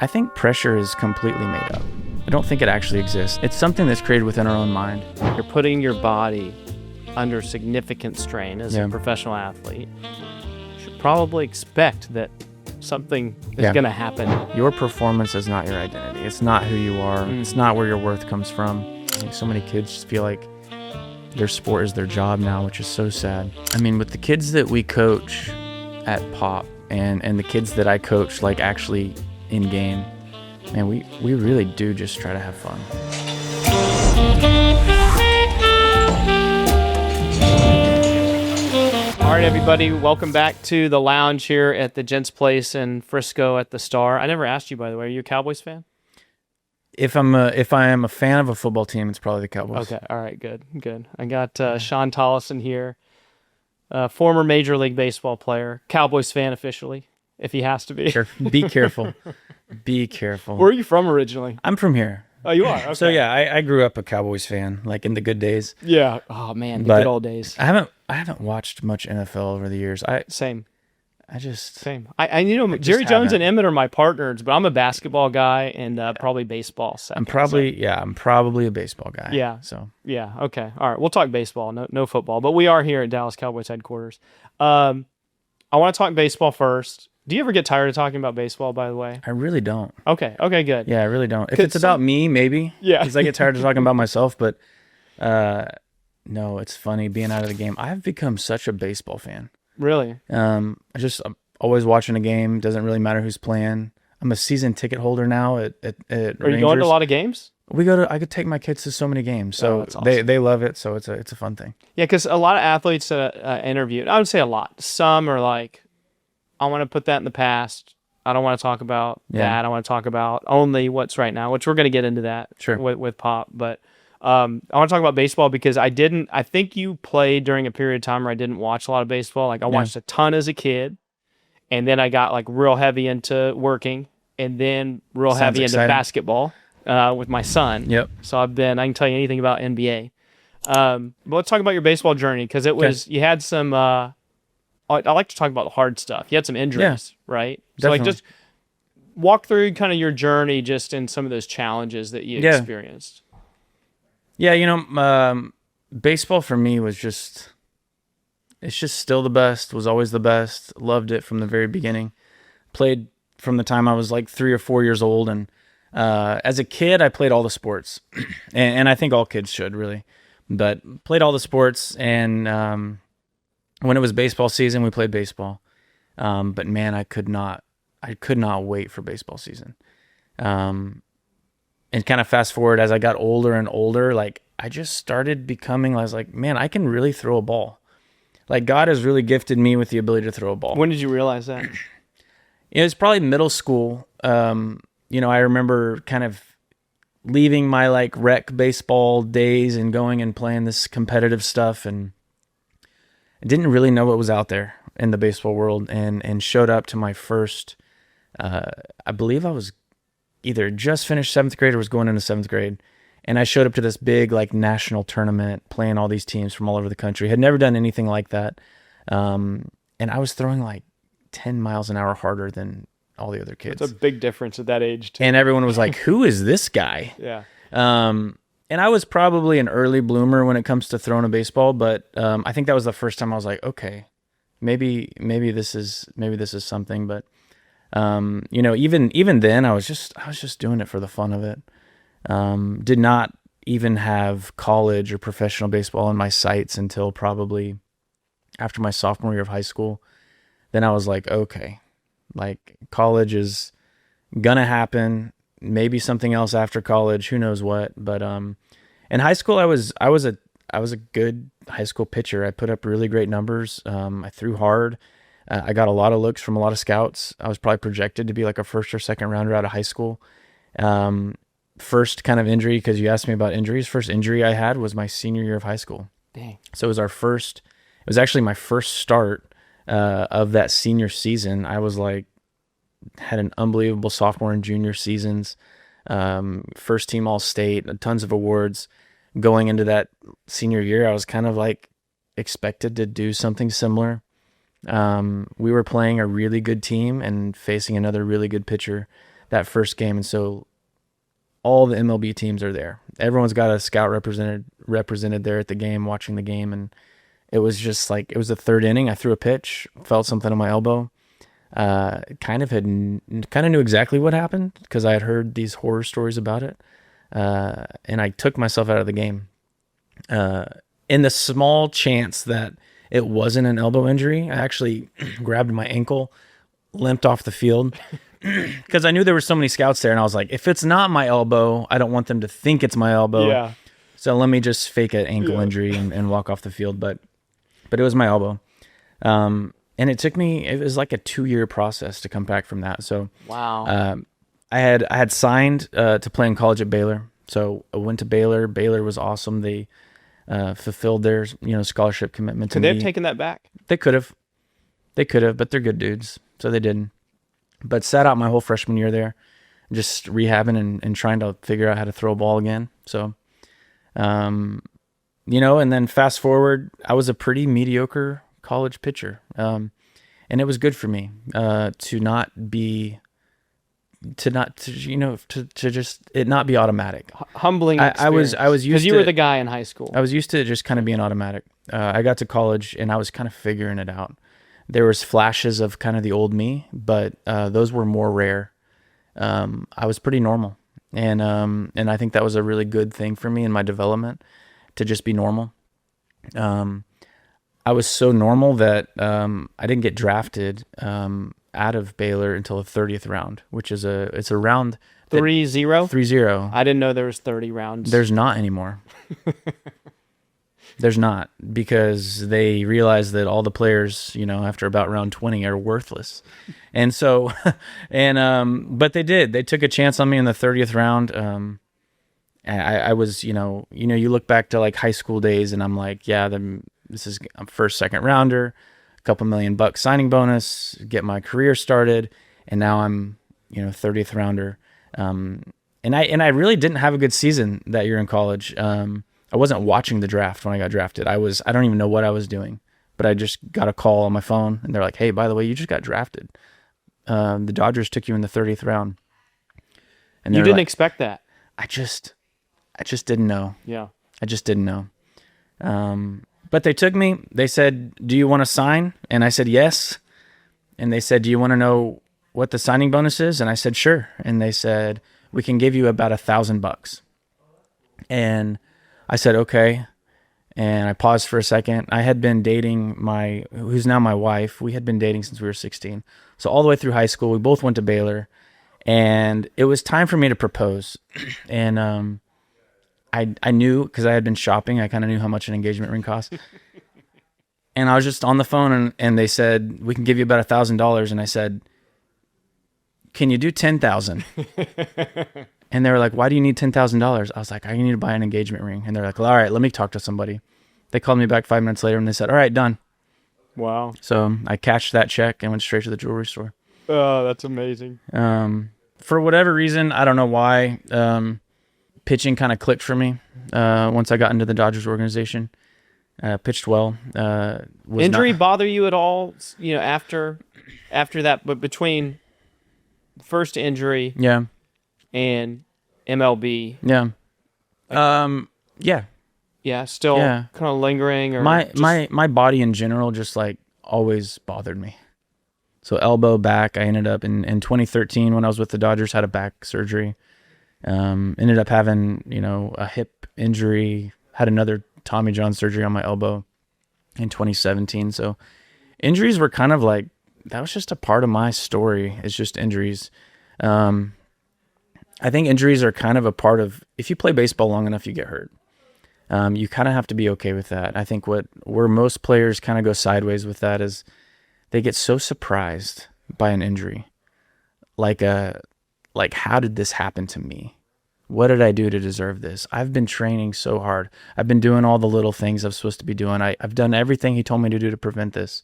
I think pressure is completely made up. I don't think it actually exists. It's something that's created within our own mind. You're putting your body under significant strain as a professional athlete. You should probably expect that something is going to happen. Your performance is not your identity. It's not who you are. It's not where your worth comes from. I think so many kids feel like their sport is their job now, which is so sad. I mean, with the kids that we coach at Pop and the kids that I coach, like actually in game, man, we really do just try to have fun. All right, everybody, welcome back to the lounge here at the Gents Place in Frisco at the Star. I never asked you, by the way, are you a Cowboys fan? If I am a fan of a football team, it's probably the Cowboys. Okay, all right, good. I got Shawn Tolleson here, former Major League Baseball player, Cowboys fan officially, if he has to be. Be careful. Be careful. Where are you from originally? I'm from here. Oh, you are? Okay. So yeah, I grew up a Cowboys fan, like in the good days. Yeah. Oh man, the good old days. I haven't watched much NFL over the years. Same. I Jerry Jones and Emmett are my partners, but I'm a basketball guy and probably baseball. Second, I'm probably a baseball guy. Yeah. So yeah. Okay. All right. We'll talk baseball. No football, but we are here at Dallas Cowboys headquarters. I want to talk baseball first. Do you ever get tired of talking about baseball, by the way? I really don't. Okay, good. Yeah, I really don't. If it's about me, maybe. Yeah. Because I get tired of talking about myself, but no, it's funny being out of the game. I've become such a baseball fan. Really? I'm always watching a game. Doesn't really matter who's playing. I'm a season ticket holder now at Are Rangers. you going to a lot of games? I could take my kids to so many games, so that's awesome. they love it. So it's a fun thing. Yeah, because a lot of athletes that I interviewed, I would say a lot. Some are like, I want to put that in the past. I don't want to talk about that. I want to talk about only what's right now, which we're going to get into that with Pop. But I want to talk about baseball because I think you played during a period of time where I didn't watch a lot of baseball. Like I watched a ton as a kid, and then I got like real heavy into working, and then heavy into basketball with my son. Yep. So I can tell you anything about NBA. But let's talk about your baseball journey because you had some. I like to talk about the hard stuff. You had some injuries, right? So definitely. like just walk through kind of your journey just in some of those challenges that you experienced. Yeah, baseball for me was it's just still the best, was always the best. Loved it from the very beginning. Played from the time I was like 3 or 4 years old. And as a kid, I played all the sports. and I think all kids should, really. But played all the sports, and when it was baseball season, we played baseball. But man, I could not wait for baseball season. And kind of fast forward as I got older and older, like I just started becoming, I was like, man, I can really throw a ball. Like God has really gifted me with the ability to throw a ball. When did you realize that? It was probably middle school. I remember kind of leaving my like rec baseball days and going and playing this competitive stuff, and I didn't really know what was out there in the baseball world, and showed up to my first, I believe I was either just finished 7th grade or was going into 7th grade. And I showed up to this big like national tournament playing all these teams from all over the country. Had never done anything like that. And I was throwing like 10 miles an hour harder than all the other kids. It's a big difference at that age too. And everyone was like, who is this guy? Yeah. And I was probably an early bloomer when it comes to throwing a baseball, but I think that was the first time I was like, okay, maybe this is something. But even then, I was just doing it for the fun of it. Did not even have college or professional baseball in my sights until probably after my sophomore year of high school. Then I was like, okay, like college is gonna happen. Maybe something else after college, who knows what. But in high school, I was a good high school pitcher. I put up really great numbers. I threw hard. I got a lot of looks from a lot of scouts. I was probably projected to be like a first or second rounder out of high school. First kind of injury, because you asked me about injuries. First injury I had was my senior year of high school. Dang. So it was actually my first start of that senior season. I was like, had an unbelievable sophomore and junior seasons, first team All-State, tons of awards. Going into that senior year, I was kind of like expected to do something similar. We were playing a really good team and facing another really good pitcher that first game. And so all the MLB teams are there. Everyone's got a scout represented there at the game, watching the game. And it was just like, it was the third inning. I threw a pitch, felt something on my elbow. Kind of knew exactly what happened because I had heard these horror stories about it. And I took myself out of the game. In the small chance that it wasn't an elbow injury, I actually grabbed my ankle, limped off the field because I knew there were so many scouts there. And I was like, if it's not my elbow, I don't want them to think it's my elbow. Yeah. So let me just fake an ankle injury and walk off the field. But it was my elbow. And it was like a 2-year process to come back from that. So wow. I had signed to play in college at Baylor. So I went to Baylor. Baylor was awesome. They fulfilled their scholarship commitment to me. Could they have taken that back? They could have, but they're good dudes, so they didn't. But sat out my whole freshman year there, just rehabbing and trying to figure out how to throw a ball again. So, and then fast forward, I was a pretty mediocre college pitcher, and it was good for me to just it not be automatic. Humbling experience. I was used because you were the guy in high school. I was used to it just kind of being automatic. I got to college and I was kind of figuring it out. There was flashes of kind of the old me, but those were more rare. I was pretty normal, and I think that was a really good thing for me in my development to just be normal. I was so normal that I didn't get drafted out of Baylor until the 30th round, which is it's a round 3-0? 3-0. I didn't know there was 30 rounds. There's not anymore. There's not, because they realized that all the players, after about round 20 are worthless. And so, but they did. They took a chance on me in the 30th round. I was, you look back to like high school days and I'm like, yeah, this is a first, second rounder, a couple $1 million signing bonus, get my career started. And now I'm, 30th rounder. And I really didn't have a good season that year in college. I wasn't watching the draft when I got drafted. I don't even know what I was doing, but I just got a call on my phone and they're like, hey, by the way, you just got drafted. The Dodgers took you in the 30th round. And you didn't expect that. I just didn't know. Yeah. I just didn't know. But they took me. They said, do you want to sign? And I said, yes. And they said, do you want to know what the signing bonus is? And I said, sure. And they said, we can give you about $1,000. And I said, okay. And I paused for a second. I had been dating who's now my wife. We had been dating since we were 16. So all the way through high school, we both went to Baylor. And it was time for me to propose. And I knew, because I had been shopping, I kind of knew how much an engagement ring cost. And I was just on the phone and they said, we can give you about $1,000. And I said, can you do 10,000? And they were like, why do you need $10,000? I was like, I need to buy an engagement ring. And they're like, well, all right, let me talk to somebody. They called me back 5 minutes later and they said, all right, done. Wow. So I cashed that check and went straight to the jewelry store. Oh, that's amazing. For whatever reason, I don't know why, pitching kind of clicked for me once I got into the Dodgers organization. Pitched well. Injury bother you at all, after that, but between first injury and MLB? Yeah. Still kind of lingering? Or my body in general just like always bothered me. So elbow, back, I ended up in 2013 when I was with the Dodgers, had a back surgery. Ended up having, a hip injury, had another Tommy John surgery on my elbow in 2017. So injuries were kind of like, that was just a part of my story. It's just injuries. I think injuries are kind of a part of, if you play baseball long enough, you get hurt. You kind of have to be okay with that. I think where most players kind of go sideways with that is they get so surprised by an injury. Like, how did this happen to me? What did I do to deserve this? I've been training so hard. I've been doing all the little things I'm supposed to be doing. I've done everything he told me to do to prevent this.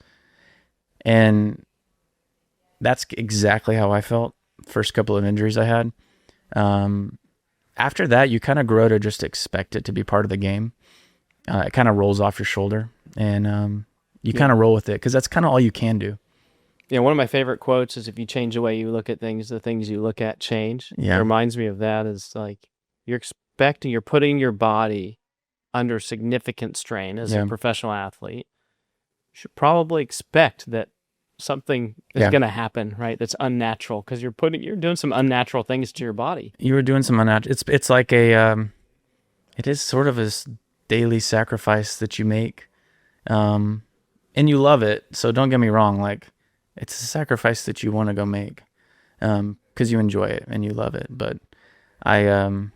And that's exactly how I felt first couple of injuries I had. After that, you kind of grow to just expect it to be part of the game. It kind of rolls off your shoulder and you kind of roll with it because that's kind of all you can do. One of my favorite quotes is, if you change the way you look at things, the things you look at change. Yeah. It reminds me of that. Is like, you're putting your body under significant strain as a professional athlete. You should probably expect that something is going to happen, right? That's unnatural, because you're doing some unnatural things to your body. You were doing some unnatural. It's like it is sort of a daily sacrifice that you make, and you love it. So don't get me wrong, like, it's a sacrifice that you want to go make, because you enjoy it and you love it. But in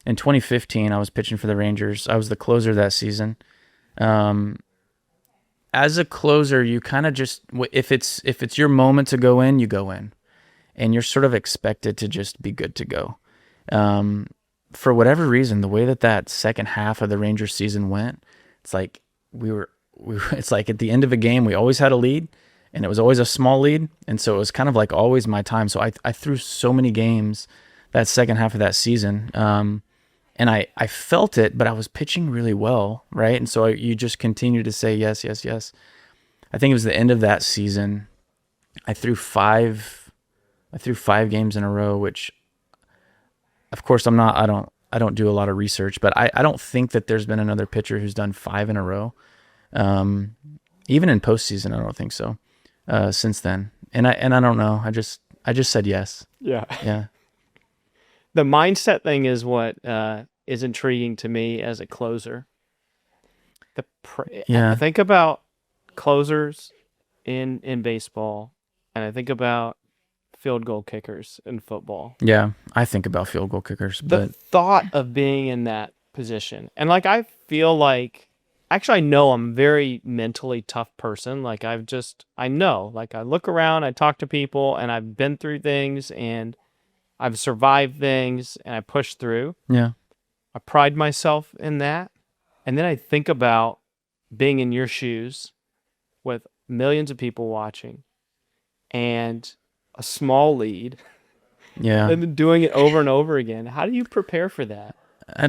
2015, I was pitching for the Rangers. I was the closer that season. As a closer, you kind of just, if it's your moment to go in, you go in, and you're sort of expected to just be good to go. For whatever reason, the way that second half of the Rangers season went, it's like it's like at the end of a game, we always had a lead, and it was always a small lead, and so it was kind of like always my time. So I threw so many games that second half of that season, and I felt it, but I was pitching really well, right? And so you just continue to say yes, yes, yes. I think it was the end of that season. I threw five games in a row, which, of course, I don't do a lot of research, but I don't think that there's been another pitcher who's done 5 in a row. Even in postseason, I don't think so. Since then, and I don't know. I just said yes. Yeah. Yeah. The mindset thing is what is intriguing to me as a closer. I think about closers in baseball, and I think about field goal kickers in football. Yeah, I think about field goal kickers. The thought of being in that position, and like, I feel like, actually, I know I'm a very mentally tough person. Like, I know, like, I look around, I talk to people, and I've been through things, and I've survived things, and I push through. Yeah. I pride myself in that. And then I think about being in your shoes with millions of people watching and a small lead. Yeah. And then doing it over and over again. How do you prepare for that? I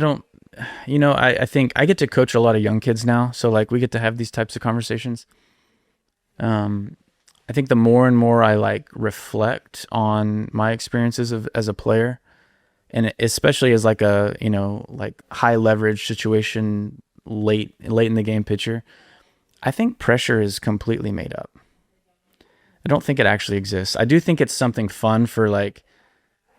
think I get to coach a lot of young kids now. So, like, we get to have these types of conversations. I think the more and more I like reflect on my experiences as a player, and especially as like a, like high leverage situation, late in the game pitcher, I think pressure is completely made up. I don't think it actually exists. I do think it's something fun for like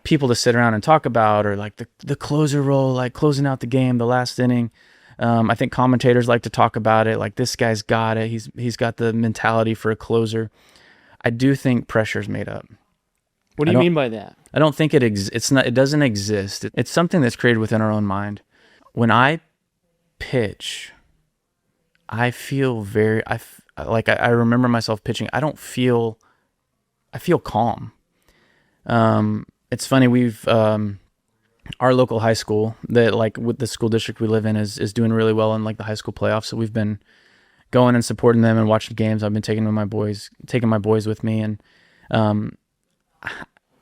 people to sit around and talk about, or like the closer role, like closing out the game, the last inning. I think commentators like to talk about it. Like, this guy's got it. He's got the mentality for a closer. I do think pressure's made up. What do you mean by that? I don't think it doesn't exist. It's something that's created within our own mind. When I pitch, I feel I remember myself pitching. I feel calm. It's funny, we've our local high school, that like with the school district we live in, is doing really well in like the high school playoffs. So we've been going and supporting them and watching games. I've been taking my boys with me, and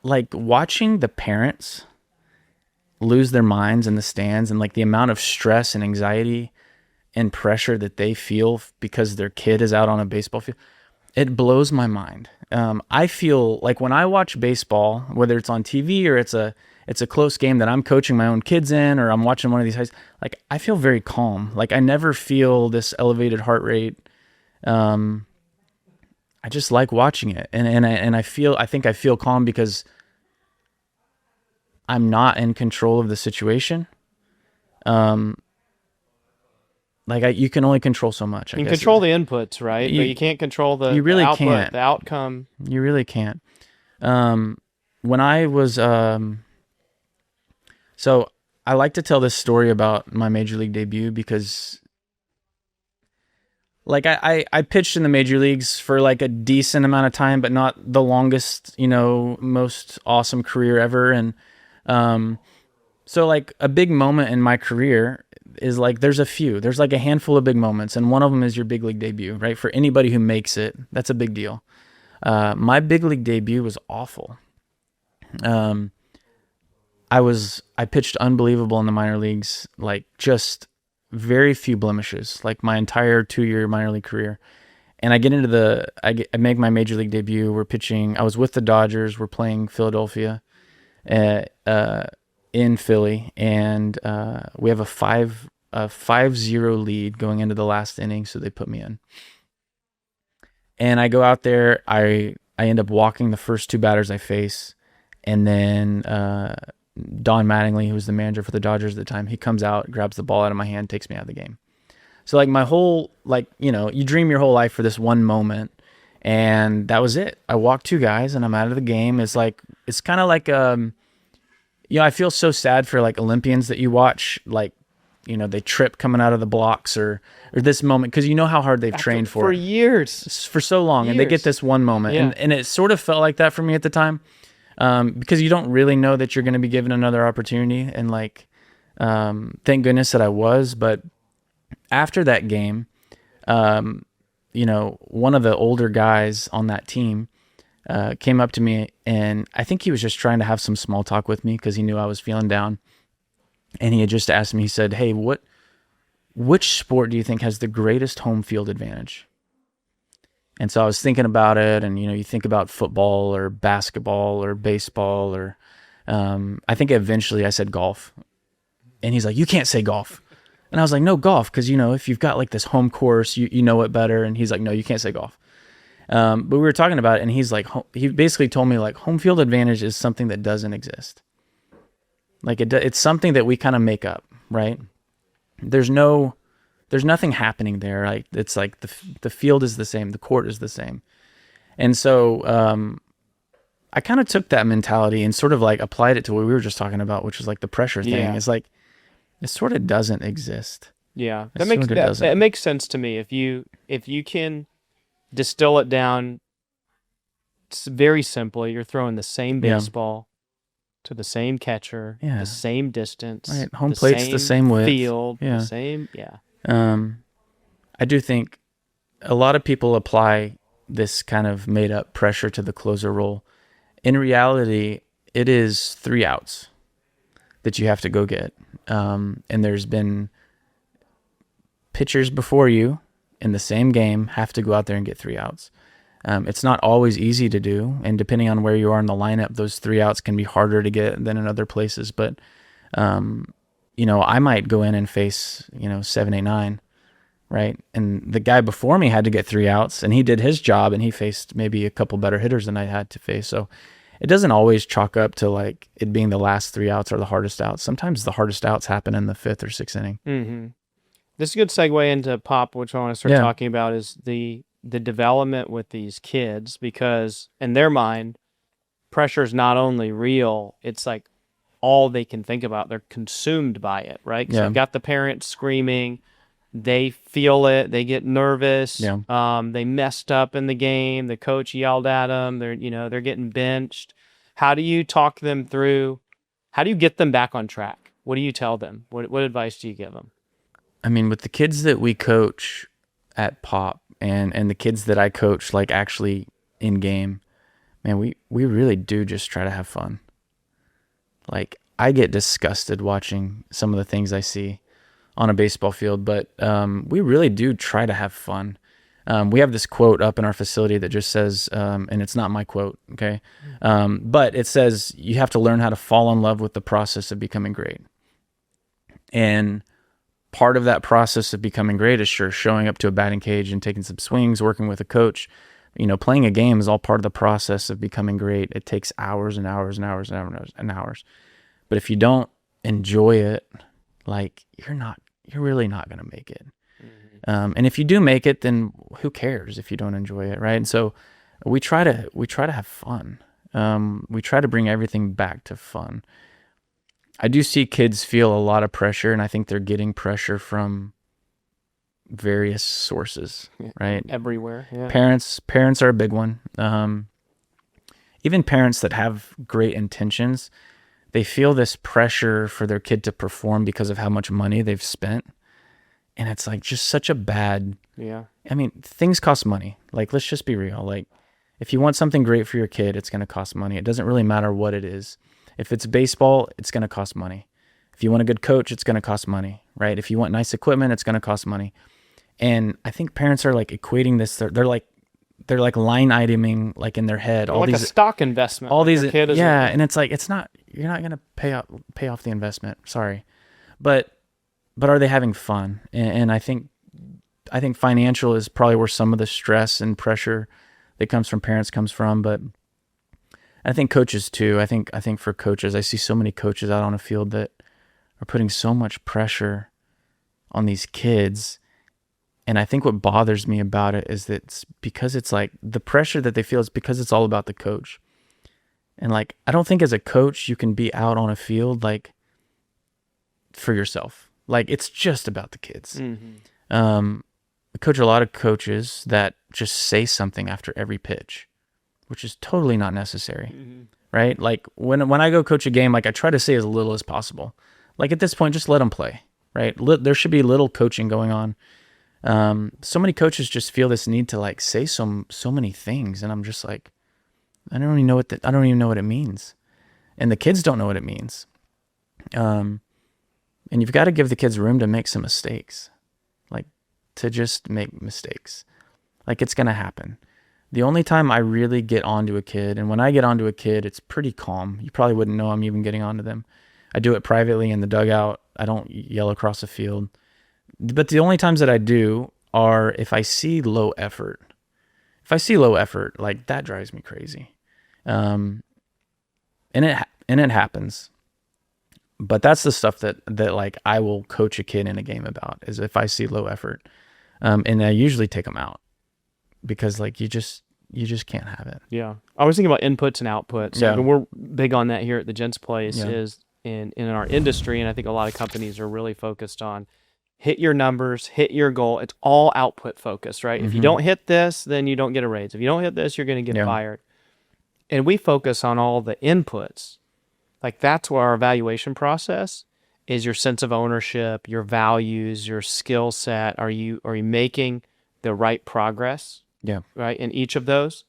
like watching the parents lose their minds in the stands, and like the amount of stress and anxiety and pressure that they feel because their kid is out on a baseball field. It blows my mind. I feel like when I watch baseball, whether it's on TV or it's a close game that I'm coaching my own kids in, or I'm watching one of these highs, like, I feel very calm. Like, I never feel this elevated heart rate. I just like watching it, and I think I feel calm because I'm not in control of the situation. You can only control so much. You can control the inputs, right? But you can't control the output, can't. The outcome. You really can't. When I was, so I like to tell this story about my major league debut because, like, I pitched in the major leagues for like a decent amount of time, but not the longest, most awesome career ever. And so like a big moment in my career is like, there's like a handful of big moments, and one of them is your big league debut, right? For anybody who makes it, that's a big deal. My big league debut was awful. I pitched unbelievable in the minor leagues, like just very few blemishes, like my entire 2-year minor league career. and I get into I make my major league debut. We're pitching. I was with the Dodgers. We're playing Philadelphia, in Philly, and we have a 5-0 lead going into the last inning. So they put me in, and I go out there. I end up walking the first 2 batters I face, and then Don Mattingly, who was the manager for the Dodgers at the time, he comes out, grabs the ball out of my hand, takes me out of the game. So like my whole, like, you dream your whole life for this one moment, and that was it. I walked 2 guys and I'm out of the game. It's kind of like, I feel so sad for like Olympians that you watch, like, they trip coming out of the blocks or this moment, because you know how hard they've trained for it. years. For so long, and they get this one moment. Yeah. And it sort of felt like that for me at the time, because you don't really know that you're going to be given another opportunity. And like, thank goodness that I was. But after that game, one of the older guys on that team came up to me, and I think he was just trying to have some small talk with me because he knew I was feeling down. And he had just asked me, he said, "Hey, which sport do you think has the greatest home field advantage?" And so I was thinking about it, and you think about football or basketball or baseball, or I think eventually I said golf. And he's like, "You can't say golf." And I was like, "No, golf, because if you've got like this home course, you know it better." And he's like, "No, you can't say golf." But we were talking about it, and he's like, he basically told me like home field advantage is something that doesn't exist. Like it's something that we kind of make up, right? There's nothing happening there. Right? It's like the field is the same, the court is the same. And so I kind of took that mentality and sort of like applied it to what we were just talking about, which is like the pressure thing. Yeah. It's like, it sort of doesn't exist. Yeah, that makes sense to me. If you can distill it down very simply, you're throwing the same baseball to the same catcher, the same distance, right? Home plate's the same width, field, the same. Yeah. I do think a lot of people apply this kind of made up pressure to the closer role. In reality, it is 3 outs that you have to go get. And there's been pitchers before you in the same game have to go out there and get 3 outs. It's not always easy to do, and depending on where you are in the lineup, those 3 outs can be harder to get than in other places. But, I might go in and face, 7, 8, 9, right? And the guy before me had to get 3 outs, and he did his job, and he faced maybe a couple better hitters than I had to face. So it doesn't always chalk up to like it being the last 3 outs or the hardest outs. Sometimes the hardest outs happen in the 5th or 6th inning. Mm-hmm. This is a good segue into Pop, which I want to start talking about, is the development with these kids, because in their mind, pressure is not only real, it's like all they can think about. They're consumed by it, right? Because they've got the parents screaming, they feel it, they get nervous, they messed up in the game, the coach yelled at them, they're getting benched. How do you talk them through? How do you get them back on track? What do you tell them? What advice do you give them? I mean, with the kids that we coach at Pop, and the kids that I coach, like actually in game, man, we really do just try to have fun. Like, I get disgusted watching some of the things I see on a baseball field, but we really do try to have fun. We have this quote up in our facility that just says, and it's not my quote, okay? But it says, you have to learn how to fall in love with the process of becoming great. And part of that process of becoming great is showing up to a batting cage and taking some swings, working with a coach. Playing a game is all part of the process of becoming great. It takes hours and hours and hours and hours and hours. But if you don't enjoy it, like, you're really not going to make it. Mm-hmm. And if you do make it, then who cares if you don't enjoy it, right? And so we try to have fun. We try to bring everything back to fun. I do see kids feel a lot of pressure, and I think they're getting pressure from various sources, right? Everywhere. Yeah. Parents are a big one. Even parents that have great intentions, they feel this pressure for their kid to perform because of how much money they've spent. And it's like just such a bad, I mean, things cost money. Like, let's just be real. Like, if you want something great for your kid, it's going to cost money. It doesn't really matter what it is. If it's baseball, it's going to cost money. If you want a good coach, it's going to cost money, right? If you want nice equipment, it's going to cost money. And I think parents are like equating this. They're like line iteming like in their head all like these a stock investment. all like these your kid is and it's like you're not gonna pay off the investment. Sorry, but are they having fun? And I think financial is probably where some of the stress and pressure that comes from parents comes from, but I think coaches too. I think for coaches, I see so many coaches out on a field that are putting so much pressure on these kids. And I think what bothers me about it is that it's because it's like the pressure that they feel is because it's all about the coach. And like, I don't think as a coach, you can be out on a field like for yourself. Like it's just about the kids. I coach a lot of coaches that just say something after every pitch, which is totally not necessary, right? Like when I go coach a game, like I try to say as little as possible. Like at this point, just let them play, right? There should be little coaching going on. So many coaches just feel this need to like say so many things, and I'm just like, I don't even know what it means, and the kids don't know what it means. And you've got to give the kids room to make some mistakes, like to just make mistakes. Like it's gonna happen. The only time I really get onto a kid, and when I get onto a kid, it's pretty calm. You probably wouldn't know I'm even getting onto them. I do it privately in the dugout. I don't yell across the field. But the only times that I do are if I see low effort. If I see low effort, like that drives me crazy. And it happens. But that's the stuff that like I will coach a kid in a game about, is if I see low effort. And I usually take them out because like you just can't have it. Yeah. I was thinking about inputs and outputs. Yeah. And we're big on that here at the Gents Place Yeah. is in our industry. And I think a lot of companies are really focused on hit your numbers, hit your goal. It's all output focused, right? If you don't hit this, then you don't get a raise. If you don't hit this, you're going to get fired. And we focus on all the inputs. Like that's where our evaluation process is, your sense of ownership, your values, your skill set. Are you making the right progress? Yeah. Right. In each of those.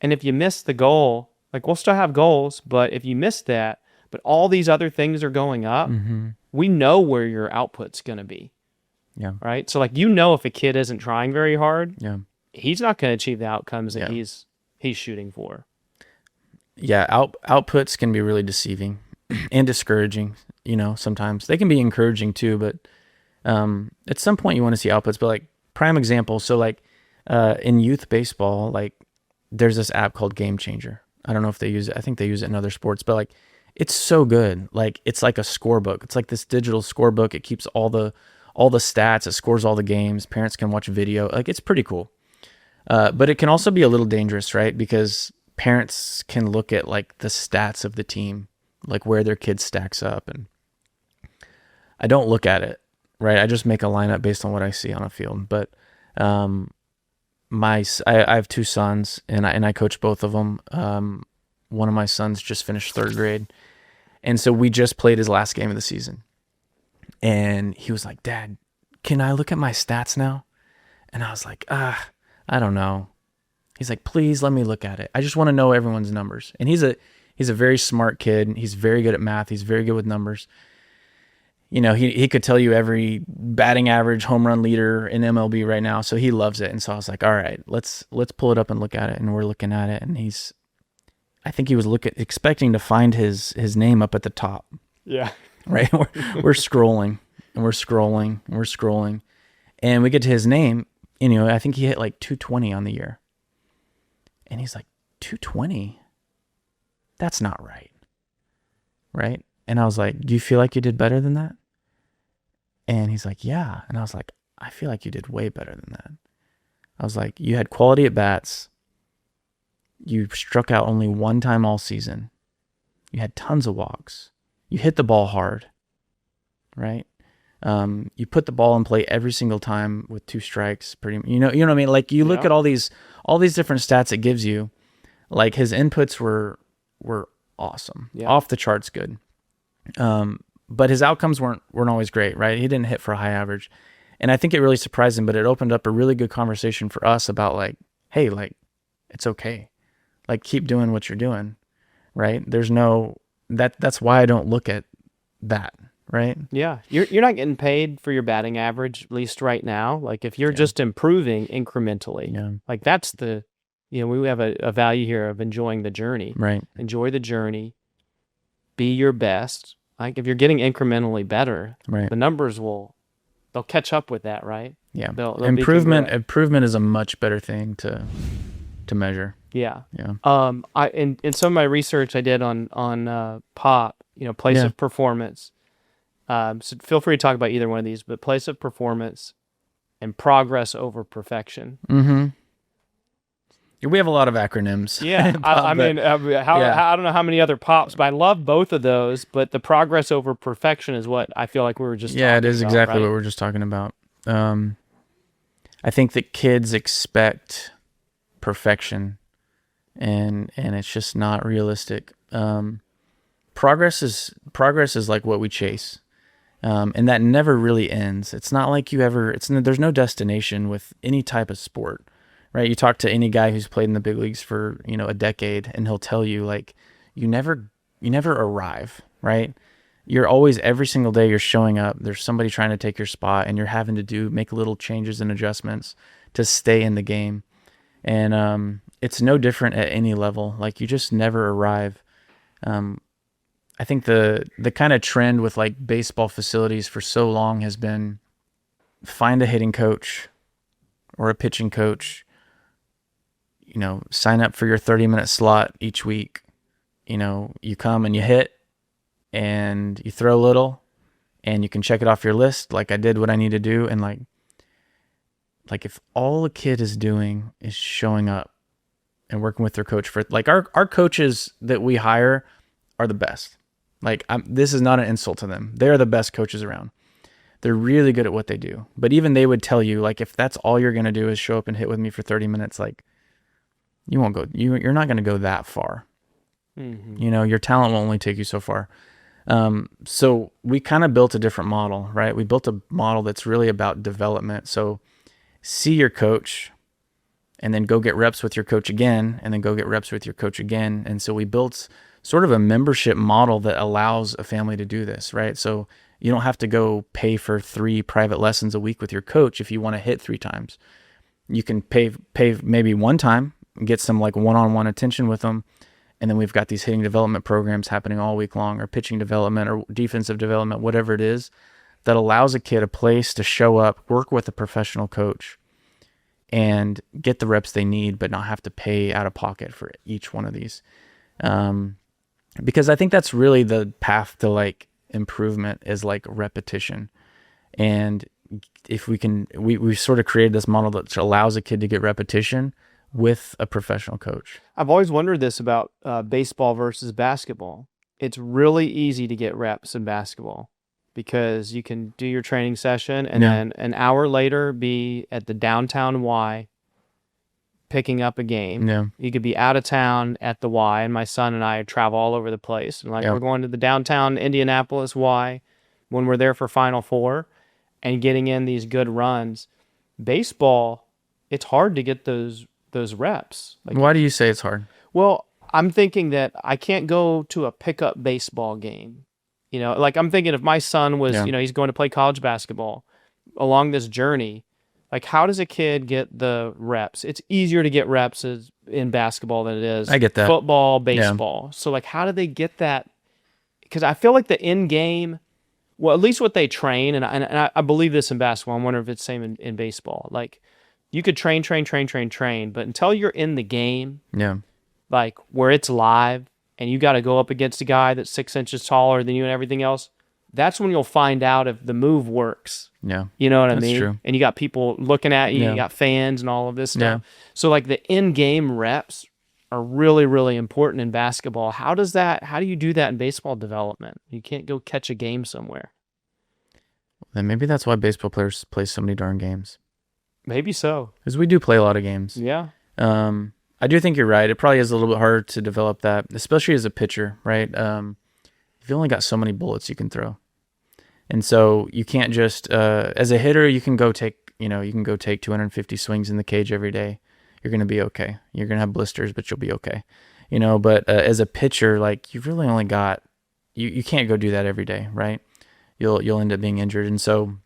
And if you miss the goal, like we'll still have goals, but if you miss that, but all these other things are going up, we know where your output's going to be. Yeah. Right. So like, if a kid isn't trying very hard, he's not going to achieve the outcomes that he's shooting for. Yeah. Outputs can be really deceiving and discouraging. Sometimes they can be encouraging too, but at some point you want to see outputs. But like prime example, so like in youth baseball, like there's this app called Game Changer. I don't know if they use it. I think they use it in other sports, but like it's so good. Like it's like a scorebook. It's like this digital scorebook. It keeps all the stats. It scores all the games. Parents can watch video. Like it's pretty cool. But it can also be a little dangerous, right? Because parents can look at like the stats of the team, like where their kid stacks up, and I don't look at it, right? I just make a lineup based on what I see on a field. But I have two sons, and I coach both of them. One of my sons just finished third grade, and so we just played his last game of the season. And he was like, "Dad, can I look at my stats now?" And I was like, I don't know. He's like, "Please let me look at it. I just want to know everyone's numbers." And he's a very smart kid. He's very good at math. He's very good with numbers. He could tell you every batting average, home run leader in MLB right now. So he loves it. And so I was like, all right, let's pull it up and look at it. And we're looking at it. And I think he was expecting to find his name up at the top. Yeah. Right. We're scrolling and we're scrolling and we're scrolling. And we get to his name. I think he hit like 220 on the year. And he's like, 220? That's not right. Right? And I was like, do you feel like you did better than that? And he's like, yeah. And I was like, I feel like you did way better than that. I was like, you had quality at bats. You struck out only one time all season. You had tons of walks. You hit the ball hard. Right? You put the ball in play every single time with 2 strikes. You know what I mean? Like you look at all these different stats it gives you. Like his inputs were awesome, off the charts good. But his outcomes weren't always great, right? He didn't hit for a high average, and I think it really surprised him. But it opened up a really good conversation for us about like, hey, like it's okay, like keep doing what you're doing, right? There's no that's why I don't look at that. right? Yeah, you're not getting paid for your batting average, at least right now. Like if you're just improving incrementally, like that's the, we have a value here of enjoying the journey. Right. Enjoy the journey. Be your best. Like if you're getting incrementally better, right. the numbers they'll catch up with that, right? Yeah. They'll Improvement is a much better thing to measure. Yeah. Yeah. I in some of my research I did on POP, place of performance. So feel free to talk about either one of these, but place of performance and progress over perfection. Mm-hmm. We have a lot of acronyms. Yeah, I mean, I don't know how many other POPs, but I love both of those. But the progress over perfection is what I feel like we were just talking about. Yeah, it is exactly what we're just talking about. I think that kids expect perfection, and it's just not realistic. Progress is like what we chase. And that never really ends. It's not like there's no destination with any type of sport, right? You talk to any guy who's played in the big leagues for, a decade, and he'll tell you like, you never arrive, right? You're always, every single day you're showing up, there's somebody trying to take your spot, and you're having to make little changes and adjustments to stay in the game. And, it's no different at any level. Like you just never arrive. I think the kind of trend with like baseball facilities for so long has been find a hitting coach or a pitching coach, sign up for your 30-minute slot each week. You come and you hit and you throw a little and you can check it off your list. Like I did what I need to do. And like if all a kid is doing is showing up and working with their coach for like our coaches that we hire are the best. Like this is not an insult to them. They're the best coaches around. They're really good at what they do. But even they would tell you, like, if that's all you're going to do is show up and hit with me for 30 minutes, like you won't go, you're not going to go that far. Mm-hmm. Your talent will only take you so far. So we kind of built a different model, right? We built a model that's really about development. So see your coach and then go get reps with your coach again, and then go get reps with your coach again. And so we built sort of a membership model that allows a family to do this, right? So you don't have to go pay for 3 private lessons a week with your coach if you want to hit 3 times. You can pay maybe 1 time and get some like one-on-one attention with them. And then we've got these hitting development programs happening all week long, or pitching development or defensive development, whatever it is, that allows a kid a place to show up, work with a professional coach, and get the reps they need, but not have to pay out of pocket for each one of these. Because I think that's really the path to like improvement, is like repetition. And if we can, we've sort of created this model that allows a kid to get repetition with a professional coach. I've always wondered this about baseball versus basketball. It's really easy to get reps in basketball because you can do your training session and then an hour later be at the downtown Y picking up a game. Yeah. You could be out of town at the Y, and my son and I travel all over the place. And we're going to the downtown Indianapolis Y when we're there for Final Four and getting in these good runs. Baseball, it's hard to get those reps. Like, why do you say it's hard? Well, I'm thinking that I can't go to a pickup baseball game. Like I'm thinking if my son was, he's going to play college basketball along this journey, like how does a kid get the reps? It's easier to get reps in basketball than it is I get that. Football, baseball. So like how do they get that? Because I feel like the in game, well, at least what they train, and I believe this in basketball. I wonder if it's the same in baseball. Like you could train, but until you're in the game, like where it's live and you got to go up against a guy that's 6 inches taller than you and everything else, that's when you'll find out if the move works. Yeah. You know what I mean? That's true. And you got people looking at you, you got fans and all of this stuff. Yeah. So like the in-game reps are really, really important in basketball. How do you do that in baseball development? You can't go catch a game somewhere. Then maybe that's why baseball players play so many darn games. Maybe so. Because we do play a lot of games. Yeah. I do think you're right. It probably is a little bit harder to develop that, especially as a pitcher, right? You've only got so many bullets you can throw. And so you can't just, as a hitter, you can go take 250 swings in the cage every day. You're going to be okay. You're going to have blisters, but you'll be okay. But as a pitcher, like you've really only got, you can't go do that every day, right? you'll end up being injured. And so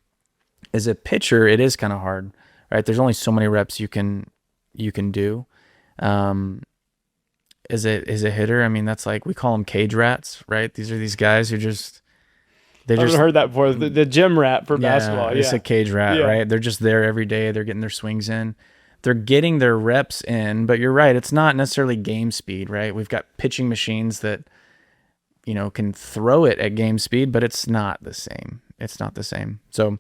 as a pitcher, it is kind of hard, right? There's only so many reps you can do. As a hitter, I mean, that's like, we call them cage rats, right? These are these guys who I haven't heard that before. The gym rat for basketball. It's a cage rat, right? They're just there every day. They're getting their swings in. They're getting their reps in, but you're right. It's not necessarily game speed, right? We've got pitching machines that, can throw it at game speed, but it's not the same. It's not the same. So,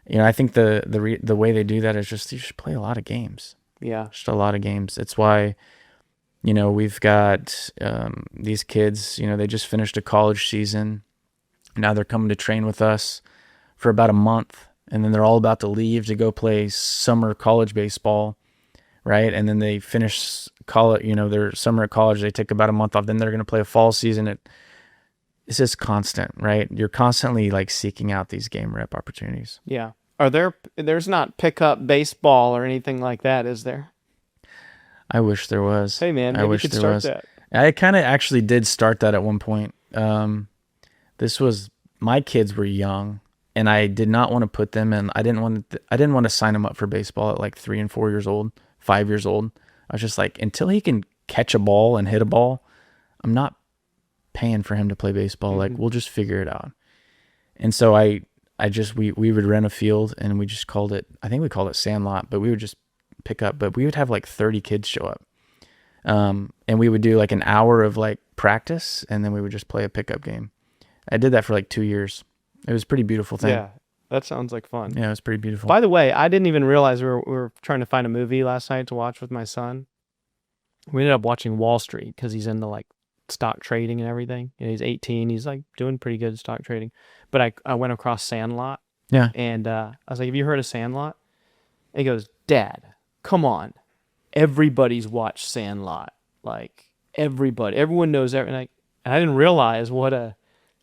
I think the way they do that is just, you should play a lot of games. Yeah. Just a lot of games. It's why, we've got these kids, they just finished a college season. Now they're coming to train with us for about a month, and then they're all about to leave to go play summer college baseball, right? And then they finish college, their summer at college, they take about a month off, then they're going to play a fall season. It's just constant, right? You're constantly like seeking out these game rep opportunities. Yeah. There's not pickup baseball or anything like that, is there? I wish there was. Hey man, maybe you could start that. I kind of actually did start that at one point. My kids were young, and I did not want to put them in. I didn't want to sign them up for baseball at like 3 and 4 years old, 5 years old. I was just like, until he can catch a ball and hit a ball, I'm not paying for him to play baseball. Mm-hmm. Like, we'll just figure it out. And so we would rent a field, and we just called it, I think we called it Sandlot, but we would just pick up, but we would have like 30 kids show up. And we would do like an hour of like practice, and then we would just play a pickup game. I did that for like 2 years. It was a pretty beautiful thing. Yeah, that sounds like fun. Yeah, it was pretty beautiful. By the way, I didn't even realize we were trying to find a movie last night to watch with my son. We ended up watching Wall Street because he's into like stock trading and everything. He's 18. He's like doing pretty good at stock trading. But I went across Sandlot. Yeah. And I was like, have you heard of Sandlot? And he goes, Dad, come on. Everybody's watched Sandlot. Like, everyone knows everything. And I didn't realize what a,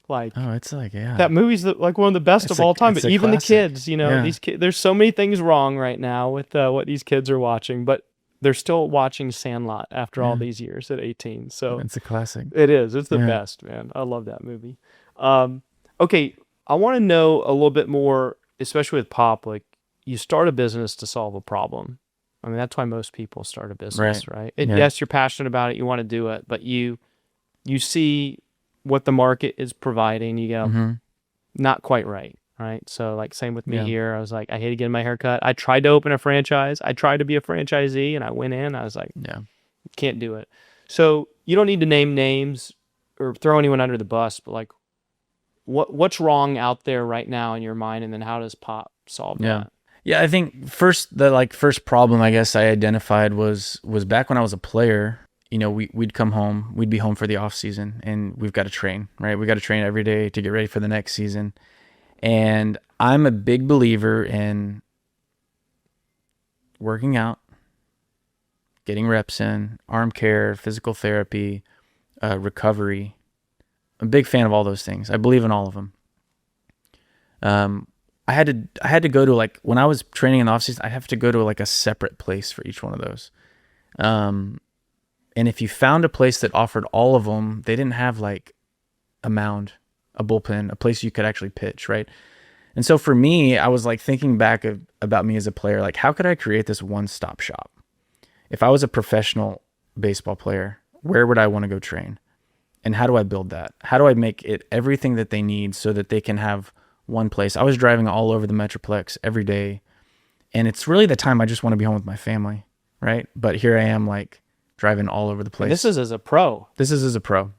like, oh, it's like, yeah, that movie's like one of the best of all time. But even classic. The kids, these kids, there's so many things wrong right now with what these kids are watching, but they're still watching Sandlot after all these years at 18. So it's a classic. It is. It's the best, man. I love that movie. Okay, I want to know a little bit more, especially with Pop. Like, you start a business to solve a problem. I mean, that's why most people start a business, right? Yes, you're passionate about it, you want to do it, but you see what the market is providing, you go, not quite right? So like, same with me here. I was like, I hated getting my hair cut. I tried to open a franchise. I tried to be a franchisee, and I went in. I was like, can't do it. So you don't need to name names or throw anyone under the bus, but like, what's wrong out there right now in your mind, and then how does Pop solve that? Yeah, I think first problem I guess I identified was back when I was a player. We'd come home, we'd be home for the off season, and we've got to train, right? We got to train every day to get ready for the next season. And I'm a big believer in working out, getting reps in, arm care, physical therapy, recovery. I'm a big fan of all those things. I believe in all of them. I had to go to, like, when I was training in the off season, I have to go to like a separate place for each one of those. And if you found a place that offered all of them, they didn't have like a mound, a bullpen, a place you could actually pitch, right? And so for me, I was like thinking back about me as a player, like, how could I create this one-stop shop? If I was a professional baseball player, where would I want to go train? And how do I build that? How do I make it everything that they need so that they can have one place? I was driving all over the Metroplex every day, and it's really the time I just want to be home with my family, right? But here I am, like, driving all over the place. And this is as a pro.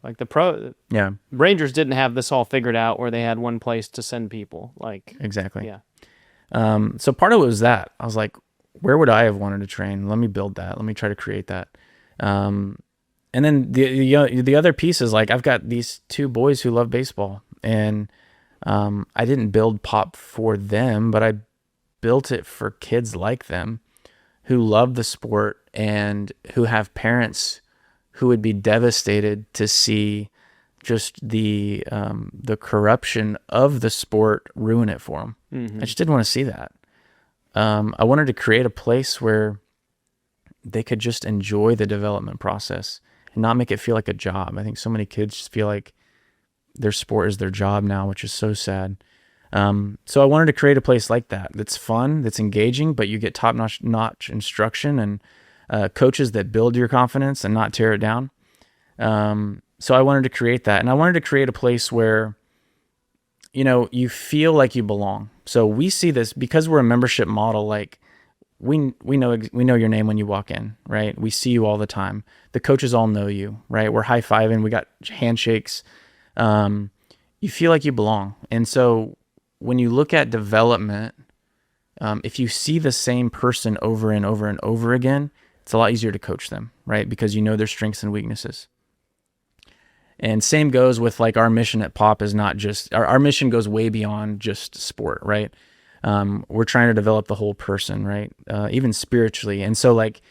Like the pro. Yeah. Rangers didn't have this all figured out where they had one place to send people. Like, exactly. Yeah. So part of it was that. I was like, where would I have wanted to train? Let me build that. Let me try to create that. And then the other piece is, like, I've got these two boys who love baseball, and I didn't build Pop for them, but I built it for kids like them who love the sport and who have parents who would be devastated to see just the corruption of the sport ruin it for them. Mm-hmm. I just didn't want to see that. I wanted to create a place where they could just enjoy the development process and not make it feel like a job. I think so many kids just feel like their sport is their job now, which is so sad. So I wanted to create a place like that that's fun, that's engaging, but you get top-notch instruction and coaches that build your confidence and not tear it down. So I wanted to create that, and I wanted to create a place where, you feel like you belong. So we see this because we're a membership model. Like we know your name when you walk in, right? We see you all the time. The coaches all know you, right? We're high-fiving. We got handshakes. You feel like you belong. And so when you look at development, if you see the same person over and over and over again, it's a lot easier to coach them, right? Because you know their strengths and weaknesses. And same goes with like our mission at Pop is not just, our mission goes way beyond just sport, right? We're trying to develop the whole person, right? Even spiritually. And so like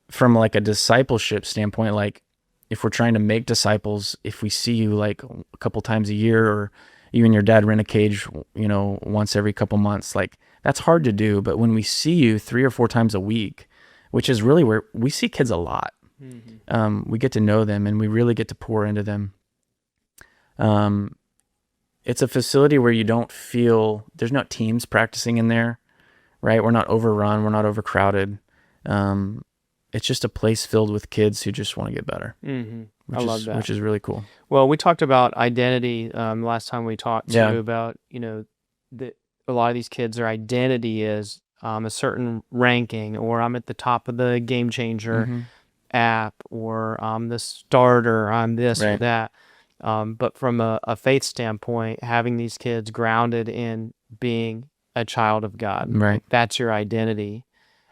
from like a discipleship standpoint, like if we're trying to make disciples, if we see you like a couple times a year, or you and your dad rent a cage, once every couple months, like that's hard to do. But when we see you 3 or 4 times a week, which is really where we see kids a lot, we get to know them and we really get to pour into them. It's a facility where you don't feel, there's not teams practicing in there, right? We're not overrun. We're not overcrowded. It's just a place filled with kids who just want to get better. I love that. Which is really cool. Well, we talked about identity last time we talked too, about, that a lot of these kids, their identity is a certain ranking, or I'm at the top of the Game Changer app, or I'm the starter, I'm this or that. But from a faith standpoint, having these kids grounded in being a child of God, right? That's your identity.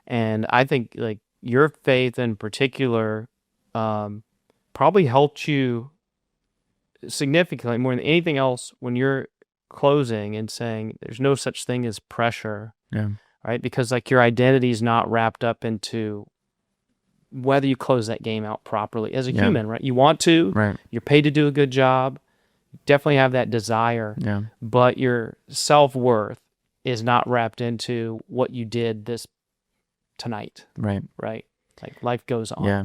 And I think like your faith in particular probably helped you significantly more than anything else when you're closing and saying there's no such thing as pressure, right? Because like your identity is not wrapped up into whether you close that game out properly as a human, right? You want to, right? You're paid to do a good job. You definitely have that desire, but your self-worth is not wrapped into what you did this tonight, right? Like life goes on. Yeah.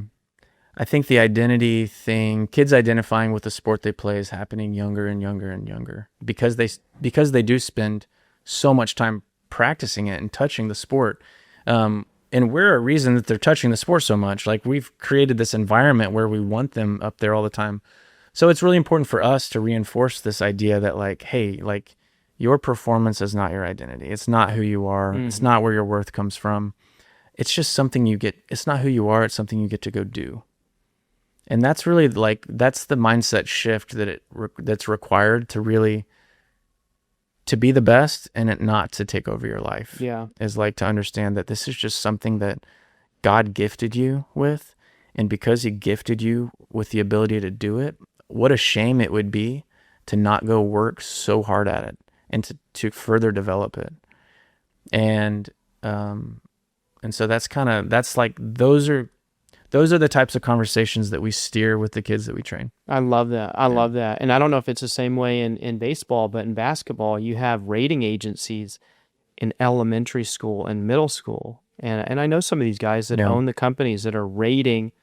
I think the identity thing, kids identifying with the sport they play, is happening younger and younger and younger because they do spend so much time practicing it and touching the sport. And we're a reason that they're touching the sport so much. Like we've created this environment where we want them up there all the time. So it's really important for us to reinforce this idea that like, hey, like your performance is not your identity. It's not who you are. It's not where your worth comes from. It's just something you get. It's not who you are. It's something you get to go do. And that's really like, that's the mindset shift that's required to really, to be the best and it not to take over your life. Is like to understand that this is just something that God gifted you with. And because he gifted you with the ability to do it, what a shame it would be to not go work so hard at it and to further develop it. And so that's like, those are the types of conversations that we steer with the kids that we train. I love that. I love that. And I don't know if it's the same way in baseball, but in basketball, you have rating agencies in elementary school and middle school. And I know some of these guys that own the companies that are rating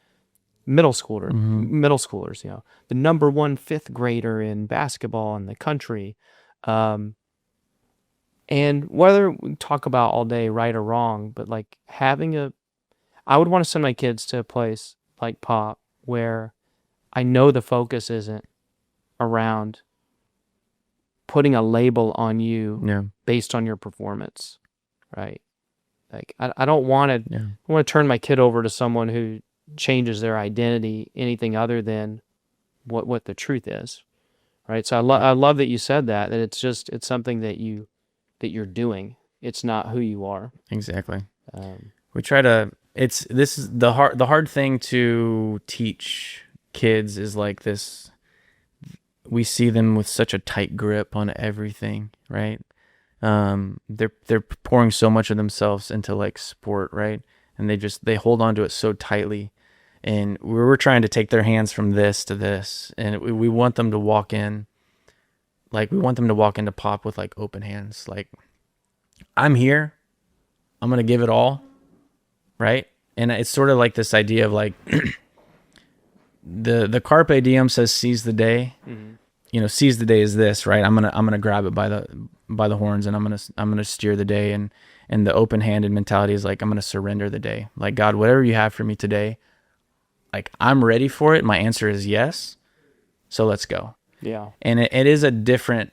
middle schoolers, the number 1 fifth grader in basketball in the country. And whether we talk about all day right or wrong, but like I would want to send my kids to a place like Pop where I know the focus isn't around putting a label on you based on your performance, right? Like I don't want to turn my kid over to someone who changes their identity anything other than what the truth is, right? So I love that you said that it's something that you're doing. It's not who you are. Exactly. We try to. This is the hard thing to teach kids is like this. We see them with such a tight grip on everything, right? They're pouring so much of themselves into like sport, right? And they hold on to it so tightly. And we're trying to take their hands from this to this, and we want them to walk in. Like we want them to walk into Pop with like open hands. Like I'm here. I'm gonna give it all. Right? And it's sort of like this idea of like the Carpe Diem says seize the day. seize the day as this, right? I'm gonna grab it by the horns, and I'm gonna steer the day, and the open-handed mentality is like, I'm gonna surrender the day. Like, God, whatever you have for me today, like, I'm ready for it. My answer is yes. So let's go. Yeah. And it is a different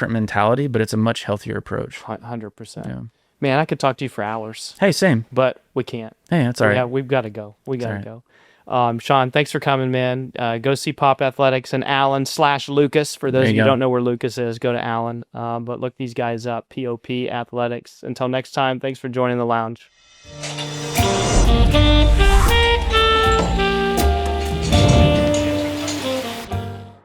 mentality, but it's a much healthier approach. 100%. Yeah. Man, I could talk to you for hours. Hey, same. But we can't. Hey, that's all right. Yeah, we've got to go. We got to go. Shawn, thanks for coming, man. Go see Pop Athletics and Allen/Lucas. For those of you who don't know where Lucas is, go to Allen. But look these guys up, POP Athletics. Until next time, thanks for joining the lounge.